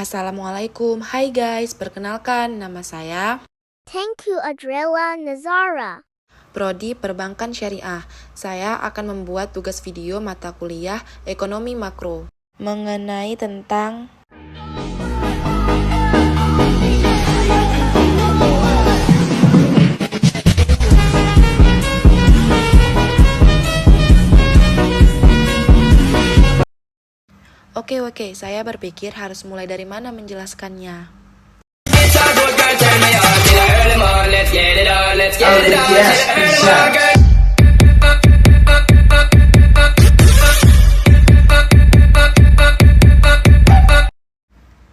Assalamualaikum, hai guys, perkenalkan nama saya Thank you Adrella Nazara. Prodi Perbankan Syariah. Saya akan membuat tugas video mata kuliah Ekonomi Makro mengenai tentang Oke, saya berpikir harus mulai dari mana menjelaskannya.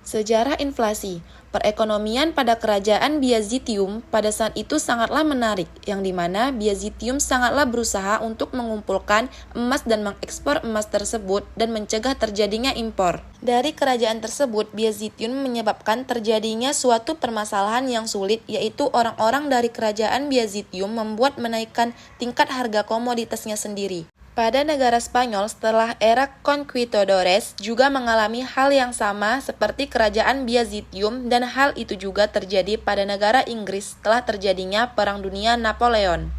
Sejarah inflasi. Perekonomian pada kerajaan Byzantium pada saat itu sangatlah menarik, yang dimana Byzantium sangatlah berusaha untuk mengumpulkan emas dan mengekspor emas tersebut dan mencegah terjadinya impor. Dari kerajaan tersebut, Byzantium menyebabkan terjadinya suatu permasalahan yang sulit, yaitu orang-orang dari kerajaan Byzantium membuat menaikkan tingkat harga komoditasnya sendiri. Pada negara Spanyol setelah era Conquistadores juga mengalami hal yang sama seperti kerajaan Byzantium, dan hal itu juga terjadi pada negara Inggris setelah terjadinya Perang Dunia Napoleon.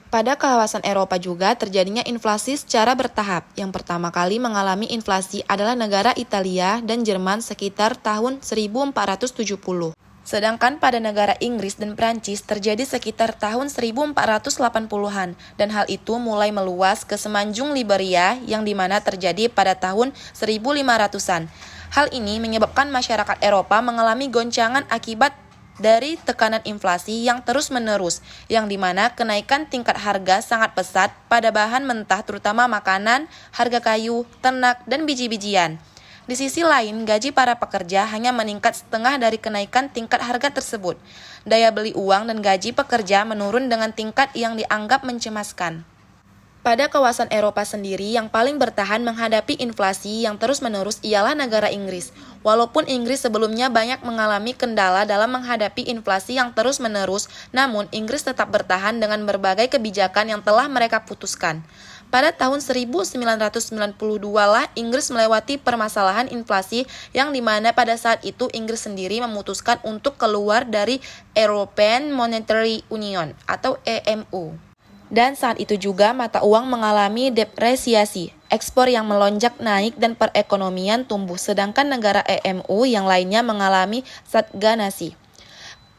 Pada kawasan Eropa juga terjadinya inflasi secara bertahap. Yang pertama kali mengalami inflasi adalah negara Italia dan Jerman sekitar tahun 1470. Sedangkan pada negara Inggris dan Prancis terjadi sekitar tahun 1480-an, dan hal itu mulai meluas ke semenanjung Liberia yang dimana terjadi pada tahun 1500-an. Hal ini menyebabkan masyarakat Eropa mengalami goncangan akibat dari tekanan inflasi yang terus-menerus, yang dimana kenaikan tingkat harga sangat pesat pada bahan mentah terutama makanan, harga kayu, ternak, dan biji-bijian. Di sisi lain, gaji para pekerja hanya meningkat setengah dari kenaikan tingkat harga tersebut. Daya beli uang dan gaji pekerja menurun dengan tingkat yang dianggap mencemaskan. Pada kawasan Eropa sendiri, yang paling bertahan menghadapi inflasi yang terus-menerus ialah negara Inggris. Walaupun Inggris sebelumnya banyak mengalami kendala dalam menghadapi inflasi yang terus-menerus, namun Inggris tetap bertahan dengan berbagai kebijakan yang telah mereka putuskan. Pada tahun 1992-lah Inggris melewati permasalahan inflasi yang dimana pada saat itu Inggris sendiri memutuskan untuk keluar dari European Monetary Union atau EMU. Dan saat itu juga mata uang mengalami depresiasi, ekspor yang melonjak naik dan perekonomian tumbuh, sedangkan negara EMU yang lainnya mengalami stagnasi.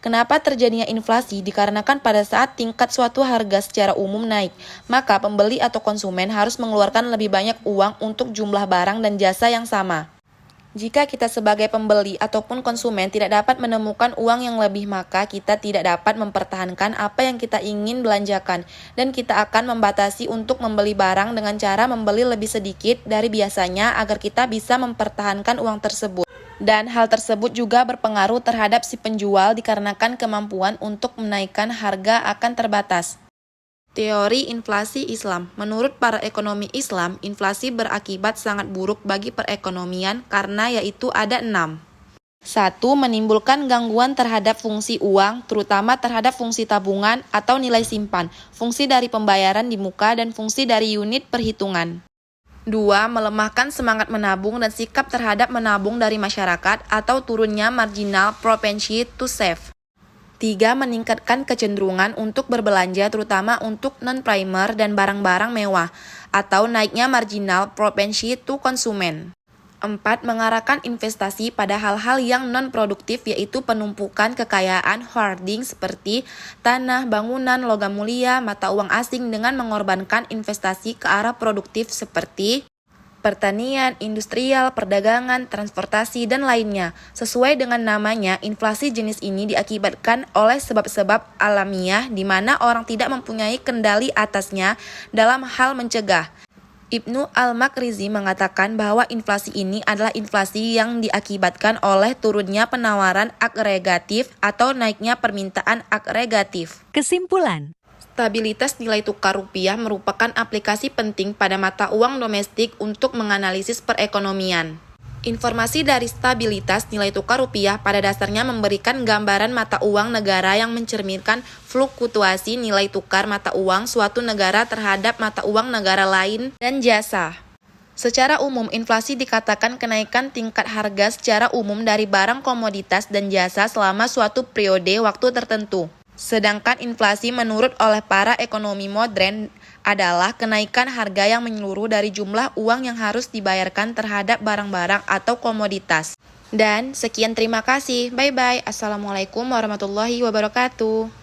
Kenapa terjadinya inflasi? Dikarenakan pada saat tingkat suatu harga secara umum naik, maka pembeli atau konsumen harus mengeluarkan lebih banyak uang untuk jumlah barang dan jasa yang sama. Jika kita sebagai pembeli ataupun konsumen tidak dapat menemukan uang yang lebih, maka kita tidak dapat mempertahankan apa yang kita ingin belanjakan, dan kita akan membatasi untuk membeli barang dengan cara membeli lebih sedikit dari biasanya agar kita bisa mempertahankan uang tersebut. Dan hal tersebut juga berpengaruh terhadap si penjual dikarenakan kemampuan untuk menaikkan harga akan terbatas. Teori inflasi Islam. Menurut para ekonomi Islam, inflasi berakibat sangat buruk bagi perekonomian karena yaitu ada 6. 1. Menimbulkan gangguan terhadap fungsi uang, terutama terhadap fungsi tabungan atau nilai simpan, fungsi dari pembayaran di muka, dan fungsi dari unit perhitungan. 2. Melemahkan semangat menabung dan sikap terhadap menabung dari masyarakat atau turunnya marginal propensity to save. 3. Meningkatkan kecenderungan untuk berbelanja terutama untuk non-primer dan barang-barang mewah atau naiknya marginal propensity to consume. 4. Mengarahkan investasi pada hal-hal yang non-produktif yaitu penumpukan kekayaan hoarding seperti tanah, bangunan, logam mulia, mata uang asing dengan mengorbankan investasi ke arah produktif seperti pertanian, industrial, perdagangan, transportasi, dan lainnya. Sesuai dengan namanya, inflasi jenis ini diakibatkan oleh sebab-sebab alamiah di mana orang tidak mempunyai kendali atasnya dalam hal mencegah. Ibnu Al-Makrizi mengatakan bahwa inflasi ini adalah inflasi yang diakibatkan oleh turunnya penawaran agregatif atau naiknya permintaan agregatif. Kesimpulan. Stabilitas nilai tukar rupiah merupakan aplikasi penting pada mata uang domestik untuk menganalisis perekonomian. Informasi dari stabilitas nilai tukar rupiah pada dasarnya memberikan gambaran mata uang negara yang mencerminkan fluktuasi nilai tukar mata uang suatu negara terhadap mata uang negara lain dan jasa. Secara umum, inflasi dikatakan kenaikan tingkat harga secara umum dari barang komoditas dan jasa selama suatu periode waktu tertentu. Sedangkan inflasi menurut oleh para ekonomi modern adalah kenaikan harga yang menyeluruh dari jumlah uang yang harus dibayarkan terhadap barang-barang atau komoditas. Dan sekian, terima kasih. Bye-bye. Assalamualaikum warahmatullahi wabarakatuh.